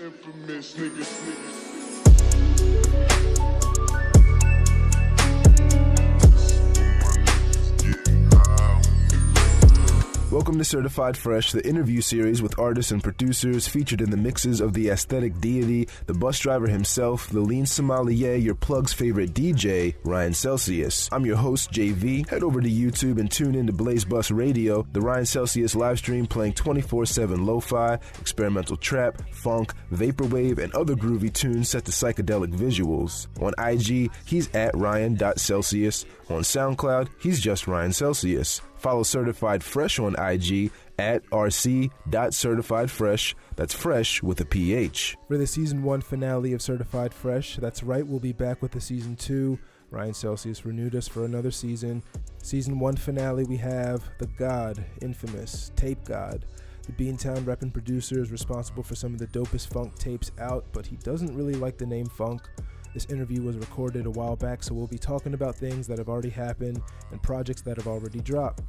Infamous niggas. Welcome to Certified Fresh, the interview series with artists and producers featured in the mixes of the aesthetic deity, the bus driver himself, the lean sommelier, your plug's favorite DJ, Ryan Celsius. I'm your host, JV. Head over to YouTube and tune in to Blaze Bus Radio, the Ryan Celsius live stream playing 24/7 lo-fi, experimental trap, funk, vaporwave, and other groovy tunes set to psychedelic visuals. On IG, he's at Ryan.Celsius. On SoundCloud, he's just Ryan Celsius. Follow Certified Fresh on IG at rc.certifiedphresh. That's fresh with a PH. For the Season 1 finale of Certified Fresh, that's right, we'll be back with the Season 2. Ryan Celsius renewed us for another season. Season 1 finale, we have the God, Infms, Tape God. The Beantown rep and producer is responsible for some of the dopest funk tapes out, but he doesn't really like the name funk. This interview was recorded a while back, so we'll be talking about things that have already happened and projects that have already dropped.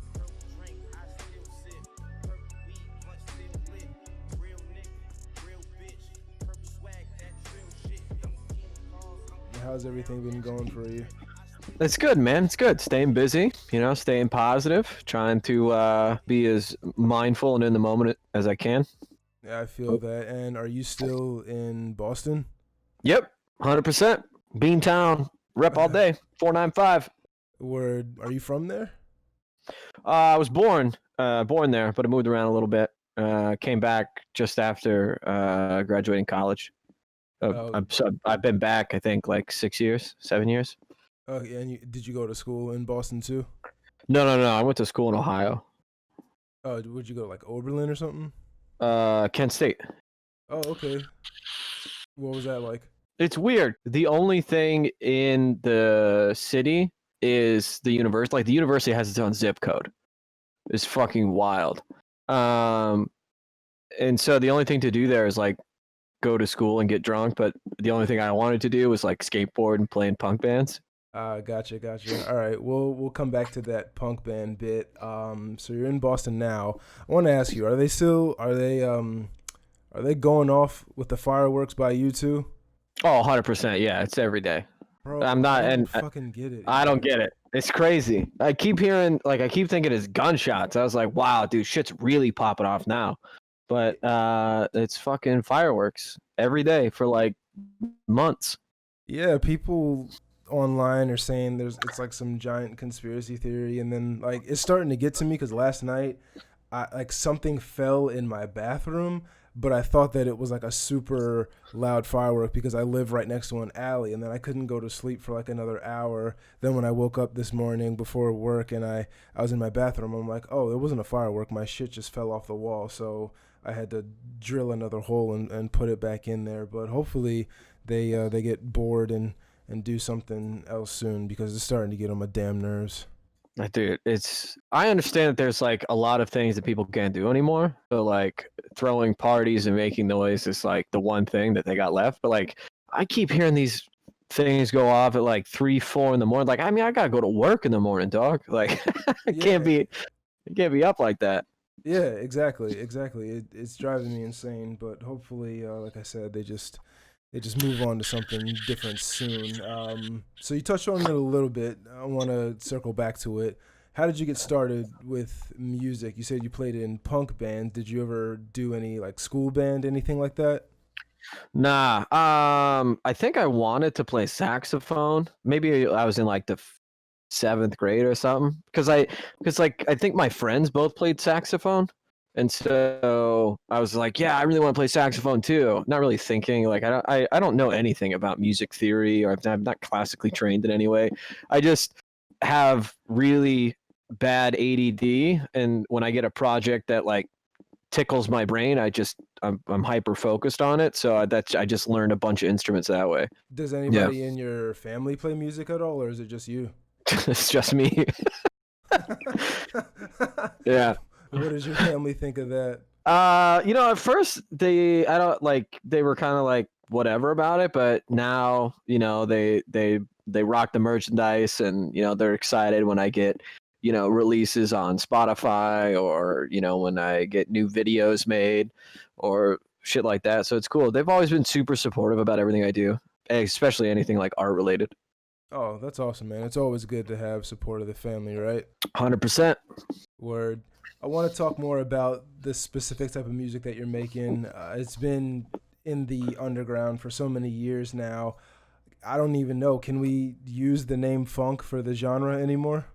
How's everything been going for you? It's good, man. It's good. Staying busy, staying positive, trying to be as mindful and in the moment as I can. Yeah, I feel that. And are you still in Boston? Yep. 100%. Beantown, rep all day, 495. Word. Are you from there? I was born there, but I moved around a little bit. Came back just after graduating college. I've been back, I think, like 7 years. Oh, yeah. And did you go to school in Boston too? No. I went to school in Ohio. Oh, would you go to like Oberlin or something? Kent State. Oh, okay. What was that like? It's weird. The only thing in the city is the university. Like, the university has its own zip code. It's fucking wild. And so the only thing to do there is like go to school and get drunk. But the only thing I wanted to do was like skateboard and play in punk bands. Gotcha. All right, we'll come back to that punk band bit. So you're in Boston now. I want to ask you: are they going off with the fireworks by you too? Oh, 100%. Yeah, it's every day. Bro, I'm not, I don't and fucking get it. I don't get it. It's crazy. I keep thinking it's gunshots. I was like, wow, dude, shit's really popping off now. But it's fucking fireworks every day for like months. Yeah, people online are saying it's like some giant conspiracy theory, and then like it's starting to get to me because last night something fell in my bathroom, but I thought that it was like a super loud firework because I live right next to an alley, and then I couldn't go to sleep for like another hour. Then when I woke up this morning before work and I was in my bathroom, I'm like, oh, it wasn't a firework. My shit just fell off the wall, so I had to drill another hole and put it back in there. But hopefully they get bored and do something else soon because it's starting to get on my damn nerves. Dude, I understand that there's like a lot of things that people can't do anymore. So like throwing parties and making noise is like the one thing that they got left. But like I keep hearing these things go off at like 3-4 in the morning. Like, I mean, I gotta go to work in the morning, dog. Like it can't be up like that. Yeah, exactly. It's driving me insane, but hopefully, like I said, they just move on to something different soon. So you touched on it a little bit. I want to circle back to it. How did you get started with music? You said you played in punk band. Did you ever do any like school band, anything like that? Nah. I think I wanted to play saxophone. Maybe I was in like the 7th grade or something. Because I think my friends both played saxophone. And so I was like, yeah, I really want to play saxophone too. Not really thinking, like, I don't know anything about music theory, or I'm not classically trained in any way. I just have really bad ADD, and when I get a project that like tickles my brain, I'm hyper focused on it. So I just learned a bunch of instruments that way. Does anybody in your family play music at all, or is it just you? It's just me. Yeah. What does your family think of that? At first they were kind of like whatever about it, but now, they rock the merchandise, and, they're excited when I get, releases on Spotify, or, when I get new videos made, or shit like that. So it's cool. They've always been super supportive about everything I do, especially anything like art related. Oh, that's awesome, man. It's always good to have support of the family, right? 100%. Word. I want to talk more about the specific type of music that you're making. It's been in the underground for so many years now. I don't even know. Can we use the name funk for the genre anymore?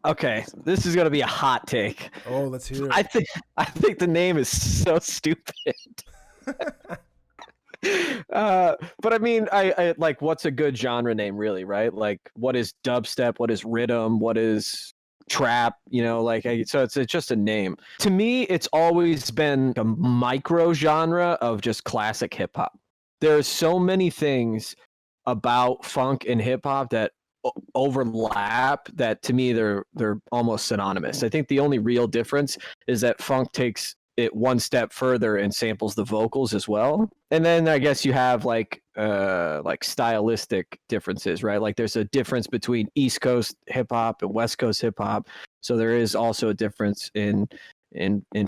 Okay, this is gonna be a hot take. Oh, let's hear it. I think the name is so stupid. But I mean, I like, what's a good genre name, really, right? Like, what is dubstep? What is rhythm? What is trap? You know, like, so it's just a name. To me, it's always been a micro genre of just classic hip hop. There's so many things about funk and hip hop that overlap that to me they're almost synonymous. I think the only real difference is that funk takes it one step further and samples the vocals as well. And then I guess you have like stylistic differences, right? Like there's a difference between East Coast hip hop and West Coast hip hop. So there is also a difference in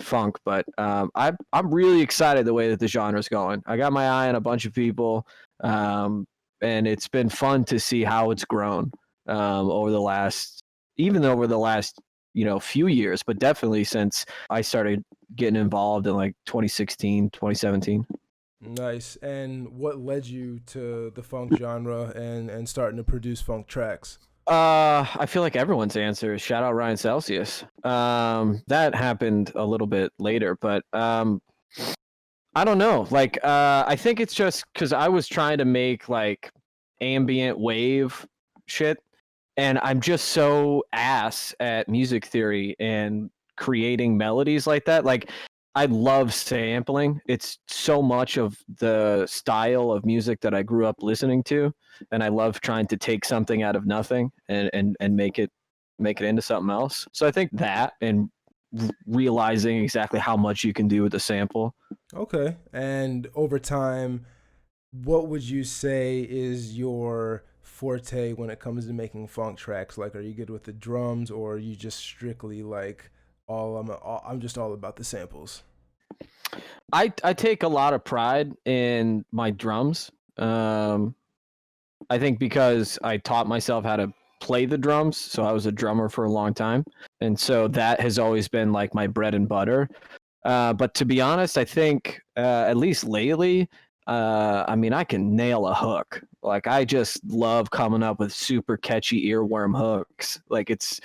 funk, but I'm really excited the way that the genre is going. I got my eye on a bunch of people, and it's been fun to see how it's grown over the last few years, but definitely since I started getting involved in like 2016, 2017. Nice. And what led you to the funk genre and starting to produce funk tracks? I feel like everyone's answer is shout out Ryan Celsius. That happened a little bit later, but I don't know. Like, I think it's just because I was trying to make like ambient wave shit, and I'm just so ass at music theory and creating melodies like that. Like, I love sampling. It's so much of the style of music that I grew up listening to, and I love trying to take something out of nothing and make it into something else. So I think that, and realizing exactly how much you can do with a sample. Okay. And over time, what would you say is your forte when it comes to making funk tracks? Like, are you good with the drums, or are you just strictly like I'm just all about the samples? I take a lot of pride in my drums. I think because I taught myself how to play the drums, so I was a drummer for a long time, and so that has always been like my bread and butter. But to be honest, I think at least lately, I mean, I can nail a hook. Like, I just love coming up with super catchy earworm hooks. Like, it's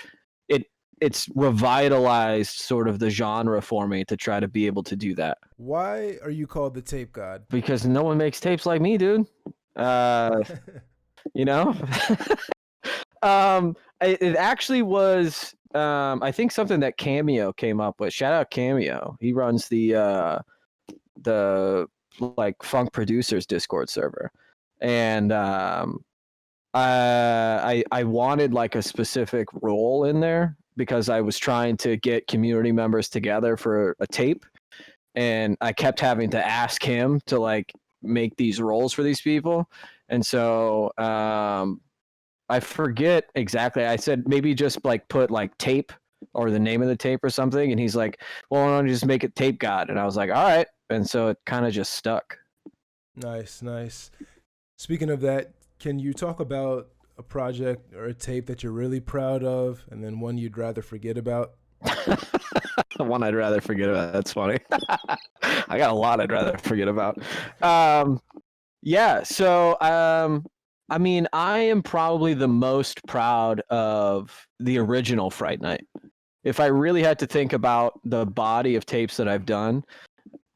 revitalized sort of the genre for me to try to be able to do that. Why are you called the tape god? Because no one makes tapes like me, dude. You know? It actually was, I think, something that Cameo came up with. Shout out Cameo. He runs the like funk producers Discord server, and I wanted like a specific role in there because I was trying to get community members together for a tape, and I kept having to ask him to like make these roles for these people, and so I forget exactly. I said maybe just like put like tape or the name of the tape or something, and he's like, "Well, why don't you just make it Tape God?" And I was like, "All right," and so it kind of just stuck. Nice, nice. Speaking of that, can you talk about a project or a tape that you're really proud of, and then one you'd rather forget about? One I'd rather forget about. That's funny. I got a lot I'd rather forget about. Yeah. So, I mean, I am probably the most proud of the original Fright Night. If I really had to think about the body of tapes that I've done,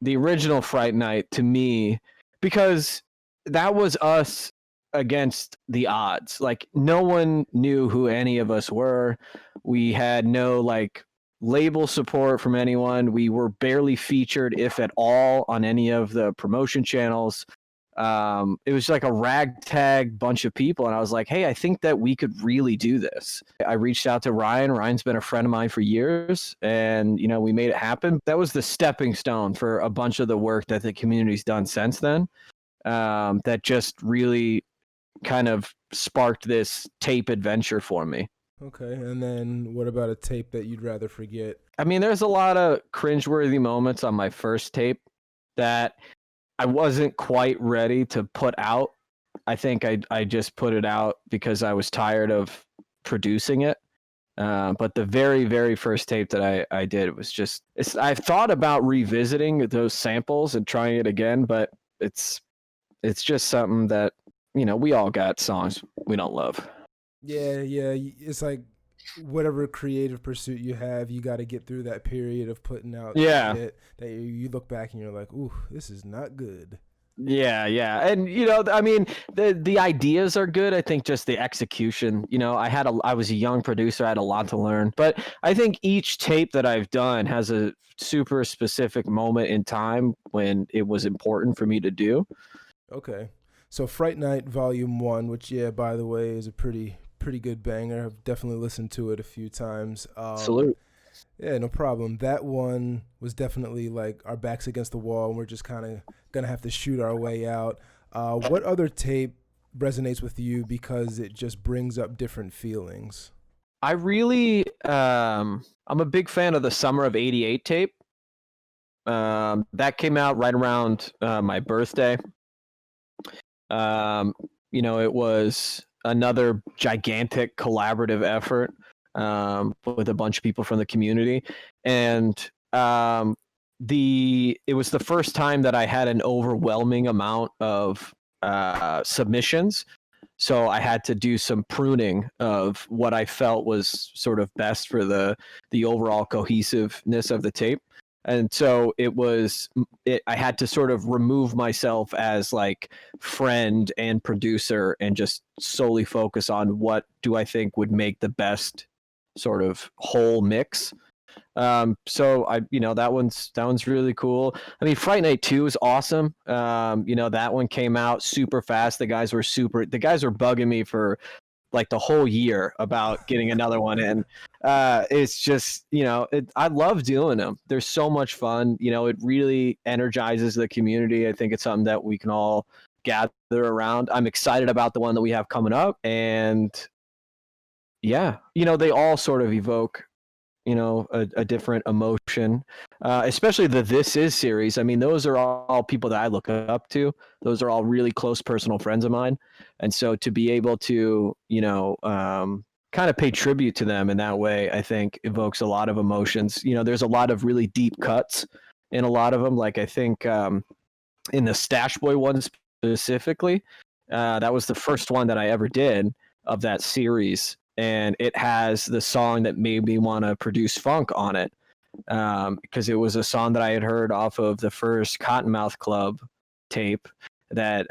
the original Fright Night to me, because that was us against the odds. Like, no one knew who any of us were. We had no like label support from anyone. We were barely featured, if at all, on any of the promotion channels. It was like a ragtag bunch of people, and I was like, hey, I think that we could really do this. I reached out to Ryan. Ryan's been a friend of mine for years, and we made it happen. That was the stepping stone for a bunch of the work that the community's done since then, that just really kind of sparked this tape adventure for me. Okay, and then what about a tape that you'd rather forget? I mean, there's a lot of cringeworthy moments on my first tape that I wasn't quite ready to put out. I think I just put it out because I was tired of producing it. But the very, very first tape that I did was just, I've thought about revisiting those samples and trying it again, but it's just something that, we all got songs we don't love. Yeah, yeah, it's like whatever creative pursuit you have, you got to get through that period of putting out Yeah. shit that you look back and you're like, ooh, this is not good. Yeah, yeah. And I mean, the ideas are good. I think just the execution, I was a young producer, I had a lot to learn. But I think each tape that I've done has a super specific moment in time when it was important for me to do. Okay. So Fright Night Volume 1, which yeah, by the way, is a pretty good banger. I've definitely listened to it a few times. Salute. Yeah, no problem. That one was definitely like our backs against the wall, and we're just kind of gonna have to shoot our way out. What other tape resonates with you because it just brings up different feelings? I really I'm a big fan of the Summer of '88 tape. That came out right around my birthday. It was another gigantic collaborative effort with a bunch of people from the community, and it was the first time that I had an overwhelming amount of submissions. So I had to do some pruning of what I felt was sort of best for the overall cohesiveness of the tape. And so I had to sort of remove myself as like friend and producer and just solely focus on what do I think would make the best sort of whole mix. So that one's really cool. I mean, Fright Night 2 is awesome. That one came out super fast. The guys were bugging me for like the whole year about getting another one in. It's just, I love doing them. They're so much fun. It really energizes the community. I think it's something that we can all gather around. I'm excited about the one that we have coming up. And yeah, they all sort of evoke a different emotion, especially the This Is series. I mean, those are all people that I look up to. Those are all really close personal friends of mine. And so to be able to, kind of pay tribute to them in that way, I think evokes a lot of emotions. There's a lot of really deep cuts in a lot of them. Like I think in the Stash Boy one specifically, that was the first one that I ever did of that series, and it has the song that made me want to produce funk on it, because it was a song that I had heard off of the first Cottonmouth Club tape that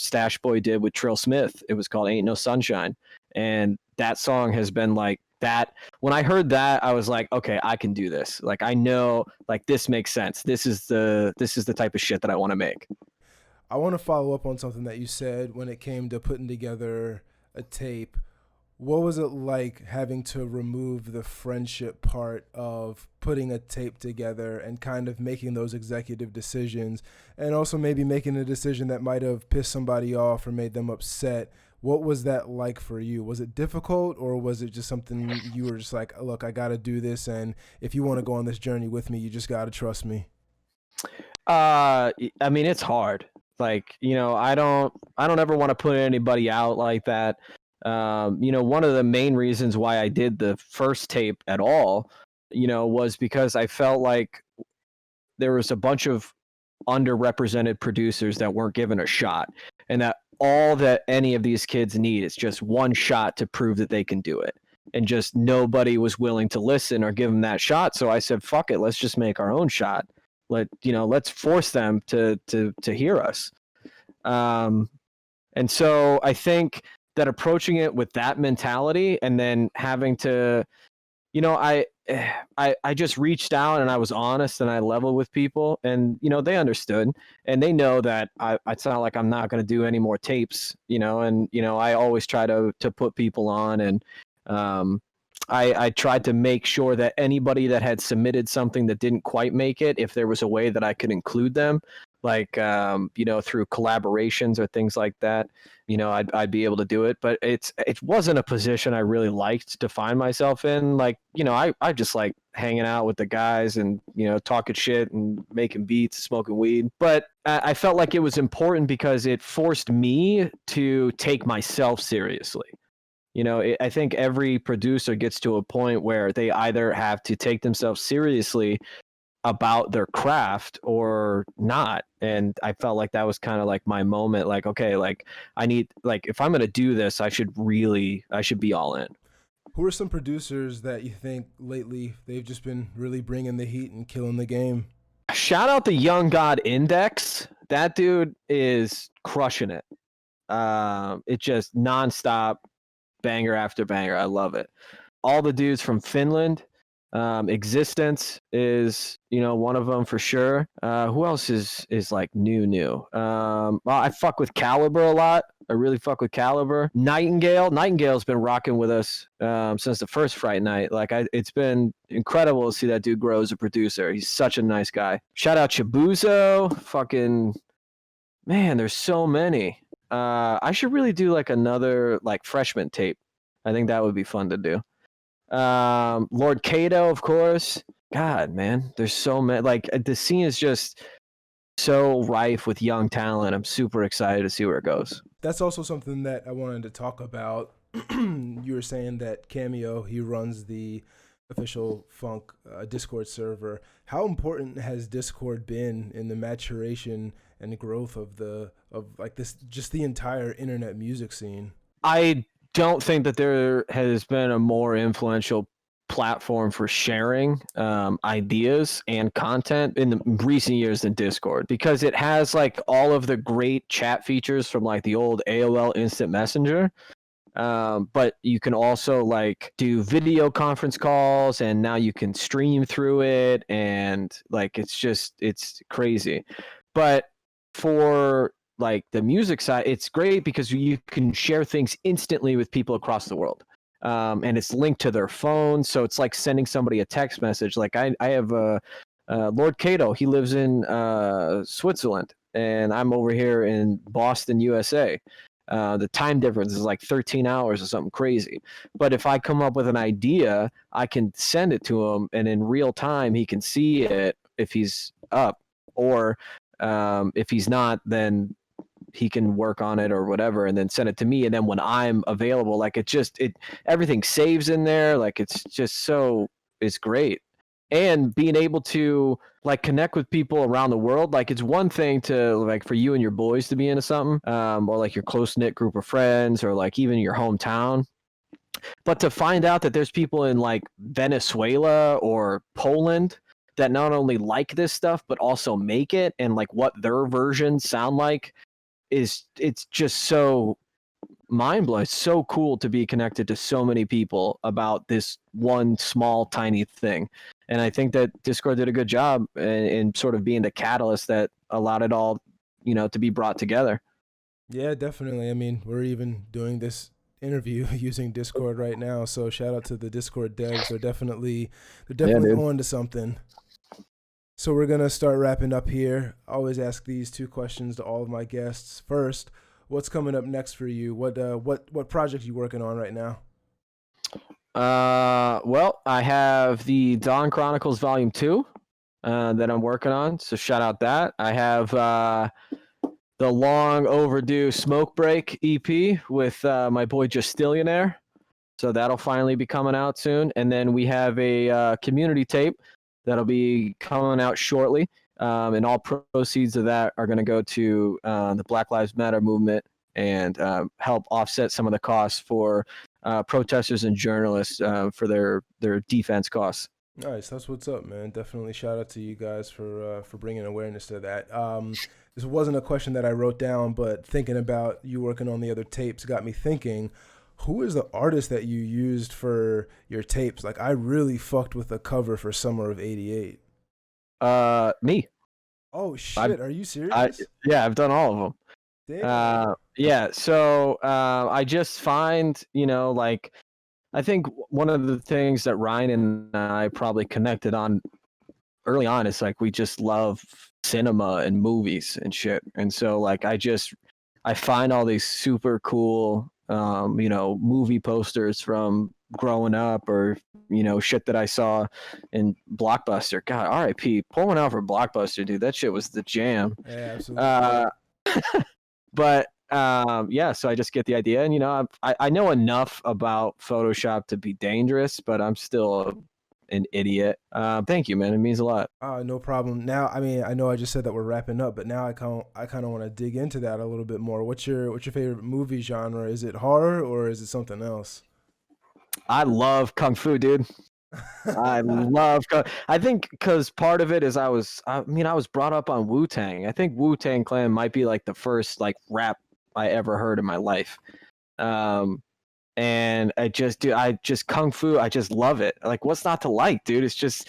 Stash Boy did with Trill Smith. It was called Ain't No Sunshine, and that song has been like that. When I heard that, I was like, okay, I can do this. Like I know, like this makes sense. This is the type of shit that I want to make. I want to follow up on something that you said when it came to putting together a tape. What was it like having to remove the friendship part of putting a tape together and kind of making those executive decisions, and also maybe making a decision that might have pissed somebody off or made them upset? What was that like for you? Was it difficult, or was it just something you were just like, look, I got to do this, and if you want to go on this journey with me, you just got to trust me? I mean, it's hard. Like, I don't ever want to put anybody out like that. One of the main reasons why I did the first tape at all, was because I felt like there was a bunch of underrepresented producers that weren't given a shot, and that all that any of these kids need is just one shot to prove that they can do it. And just nobody was willing to listen or give them that shot. So I said, fuck it, let's just make our own shot. Let's force them to hear us. And so I think that approaching it with that mentality, and then having to, I just reached out and I was honest and I leveled with people, and they understood, and they know that it's not like I'm not going to do any more tapes, and I always try to put people on, and I tried to make sure that anybody that had submitted something that didn't quite make it, if there was a way that I could include them, like through collaborations or things like that. I'd be able to do it, but it wasn't a position I really liked to find myself in. Like, I just like hanging out with the guys and talking shit and making beats, smoking weed. But I felt like it was important because it forced me to take myself seriously. I think every producer gets to a point where they either have to take themselves seriously about their craft or not. And I felt like that was kind of like my moment. Like, okay, like I need, like, if I'm going to do this, I should be all in. Who are some producers that you think lately they've just been really bringing the heat and killing the game? Shout out the Young God Index. That dude is crushing it. It just nonstop banger after banger. I love it. All the dudes from Finland. Existence is one of them for sure. Who else is like new? Well, I fuck with Caliber a lot. I really fuck with Caliber. Nightingale's been rocking with us since the first Fright Night. Like, it's been incredible to see that dude grow as a producer. He's such a nice guy. Shout out Chibuzo. Fucking man, there's so many. I should really do like another like freshman tape. I think that would be fun to do. Lord Cato, of course. God, man, there's so many. Like, the scene is just so rife with young talent. I'm super excited to see where it goes. That's also something that I wanted to talk about. You were saying that Cameo, he runs the official Funk Discord server. How important has Discord been in the maturation and growth of the entire internet music scene? I don't think that there has been a more influential platform for sharing ideas and content in the recent years than Discord, because it has like all of the great chat features from like the old AOL Instant Messenger. But you can also like do video conference calls, and now you can stream through it, and like it's crazy. But for like the music side, it's great because you can share things instantly with people across the world. And it's linked to their phone, so it's like sending somebody a text message. Like I have Lord Cato. He lives in Switzerland, and I'm over here in Boston, USA. The time difference is like 13 hours or something crazy. But if I come up with an idea, I can send it to him, and in real time, he can see it if he's up, or if he's not, then he can work on it or whatever, and then send it to me. And then when I'm available, like everything saves in there. Like it's great. And being able to like connect with people around the world, like it's one thing to like for you and your boys to be into something, or like your close knit group of friends, or like even your hometown. But to find out that there's people in like Venezuela or Poland that not only like this stuff but also make it, and like what their versions sound like, it's just so mind blowing. It's so cool to be connected to so many people about this one small tiny thing. And I think that Discord did a good job in sort of being the catalyst that allowed it all, to be brought together. Yeah, definitely. I mean, we're even doing this interview using Discord right now, so shout out to the Discord devs. They're definitely on to something. So we're gonna start wrapping up here. I always ask these two questions to all of my guests. First, what's coming up next for you? What project you working on right now? Well, I have the Dawn Chronicles Volume 2 that I'm working on, so shout out that. I have the long overdue Smoke Break EP with my boy Justillionaire, so that'll finally be coming out soon. And then we have a community tape that'll be coming out shortly, and all proceeds of that are going to go to the Black Lives Matter movement and help offset some of the costs for protesters and journalists for their defense costs. Nice, that's what's up, man. Definitely shout out to you guys for bringing awareness to that. This wasn't a question that I wrote down, but thinking about you working on the other tapes got me thinking, who is the artist that you used for your tapes? Like, I really fucked with the cover for Summer of '88. Me. Oh shit, are you serious? Yeah, I've done all of them. Damn. Yeah, so I just find, like, I think one of the things that Ryan and I probably connected on early on is like we just love cinema and movies and shit. And so like I find all these super cool movie posters from growing up, or shit that I saw in Blockbuster. God, R.I.P. Pour one out for Blockbuster, dude. That shit was the jam. Yeah, absolutely. But yeah, so I just get the idea, and I know enough about Photoshop to be dangerous, but I'm still an idiot. Thank you, man. It means a lot. No problem. Now, I mean, I know I just said that we're wrapping up, but now I kind of want to dig into that a little bit more. What's your favorite movie genre? Is it horror or is it something else? I love kung fu, dude. I love. I think because part of it is I was brought up on Wu-Tang. I think Wu-Tang Clan might be like the first like rap I ever heard in my life. And I just kung fu. I just love it. Like, what's not to like, dude? It's just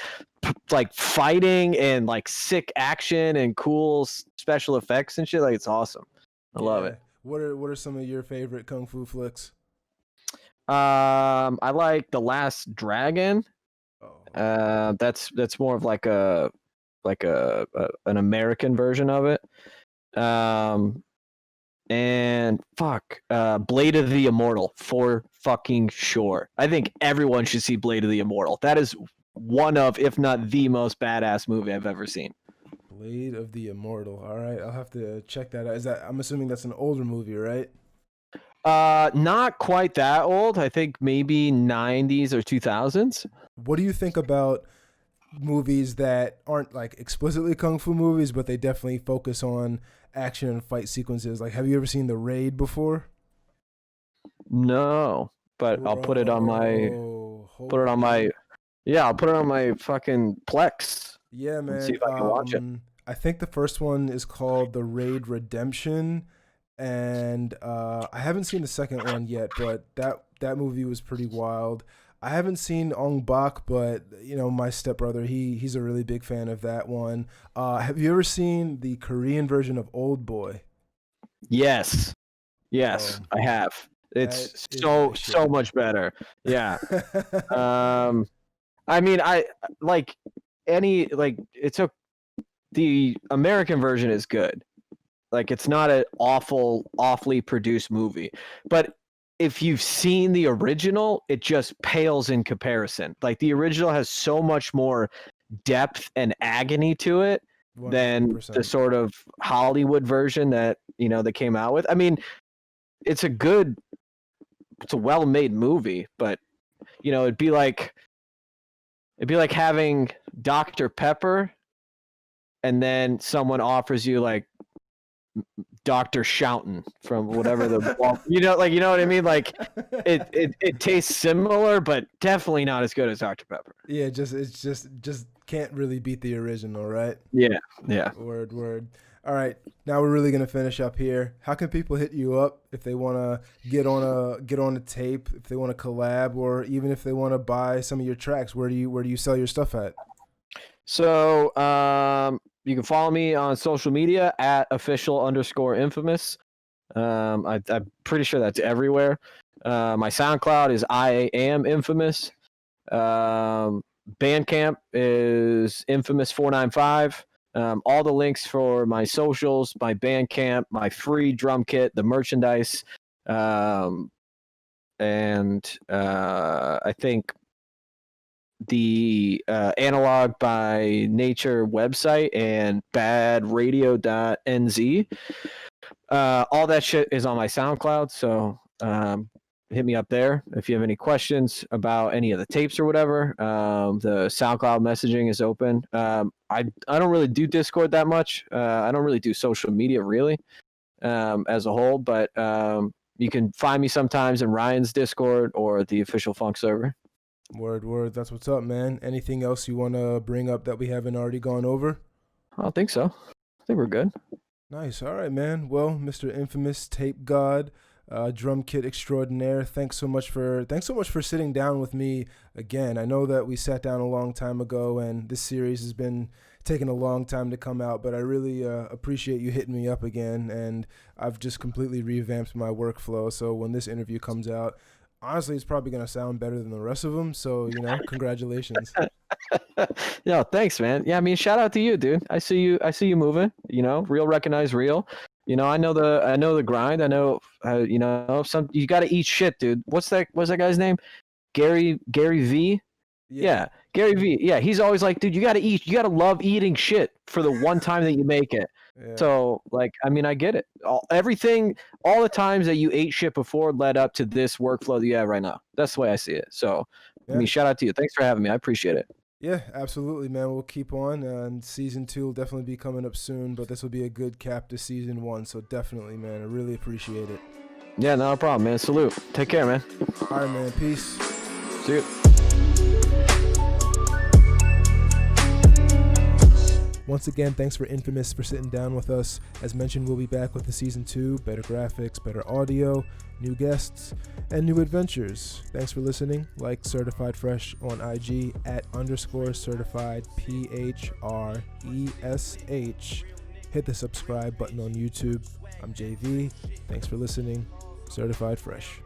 like fighting and like sick action and cool special effects and shit. Like, it's awesome. I love it. What are some of your favorite kung fu flicks? I like The Last Dragon. Oh. That's more of like an American version of it. And Blade of the Immortal for fucking sure. I think everyone should see Blade of the Immortal. That is one of, if not the most badass movie I've ever seen. Blade of the Immortal. All right, I'll have to check that out. I'm assuming that's an older movie, right? Not quite that old. I think maybe 90s or 2000s. What do you think about movies that aren't like explicitly kung fu movies, but they definitely focus on action and fight sequences? Like, have you ever seen The Raid before? No, but I'll put it on my I'll put it on my fucking Plex. Yeah, man. See if I can watch it. I think the first one is called The Raid Redemption, and I haven't seen the second one yet, but that movie was pretty wild. I haven't seen Ong Bak, but my stepbrother, he's a really big fan of that one. Have you ever seen the Korean version of Old Boy? Yes, I have. It's so much better. Yeah. I mean, the American version is good. Like, it's not an awfully produced movie, but if you've seen the original, it just pales in comparison. Like, the original has so much more depth and agony to it 100%. Than the sort of Hollywood version that they came out with. I mean, it's a well-made movie, but it'd be like having Dr. Pepper, and then someone offers you like Dr. Shoughton from whatever you know what I mean? Like, it tastes similar, but definitely not as good as Dr. Pepper. Yeah, it's just can't really beat the original, right? Yeah. Word. All right, now we're really gonna finish up here. How can people hit you up if they want to get on a tape, if they want to collab, or even if they want to buy some of your tracks? Where do you sell your stuff at? So you can follow me on social media at official_infamous. I'm pretty sure that's everywhere. My SoundCloud is I Am Infamous. Bandcamp is Infamous495. All the links for my socials, my Bandcamp, my free drum kit, the merchandise, and I think the Analog by Nature website and badradio.nz. All that shit is on my SoundCloud, so hit me up there if you have any questions about any of the tapes or whatever. The SoundCloud messaging is open. I don't really do Discord that much. I don't really do social media really as a whole, but you can find me sometimes in Ryan's Discord or the official Funk server. Word. That's what's up, man. Anything else you want to bring up that we haven't already gone over? I don't think so. I think we're good. Nice. All right, man. Well, Mr. Infamous Tape God, drum kit extraordinaire, thanks so much for sitting down with me again. I know that we sat down a long time ago, and this series has been taking a long time to come out, but I really appreciate you hitting me up again, and I've just completely revamped my workflow. So when this interview comes out, honestly, it's probably going to sound better than the rest of them. So, congratulations. Yeah, thanks, man. Yeah, I mean, shout out to you, dude. I see you moving. You know, real recognize real. You know, I know the grind. I know, you know, you got to eat shit, dude. What's that guy's name? Gary V. Yeah, Gary V. Yeah, he's always like, dude, you got to eat. You got to love eating shit for the one time that you make it. Yeah. So, like, I mean, I get it. All the times that you ate shit before led up to this workflow that you have right now. That's the way I see it. So, I mean, shout out to you. Thanks for having me. I appreciate it. Yeah, absolutely, man. We'll keep on, and season 2 will definitely be coming up soon. But this will be a good cap to season 1. So definitely, man. I really appreciate it. Yeah, no problem, man. Salute. Take care, man. All right, man. Peace. See you. Once again, thanks for Infms for sitting down with us. As mentioned, we'll be back with the season 2, better graphics, better audio, new guests, and new adventures. Thanks for listening. Like Certified Fresh on IG @_certified_PHRESH. Hit the subscribe button on YouTube. I'm JV. Thanks for listening. Certified Fresh.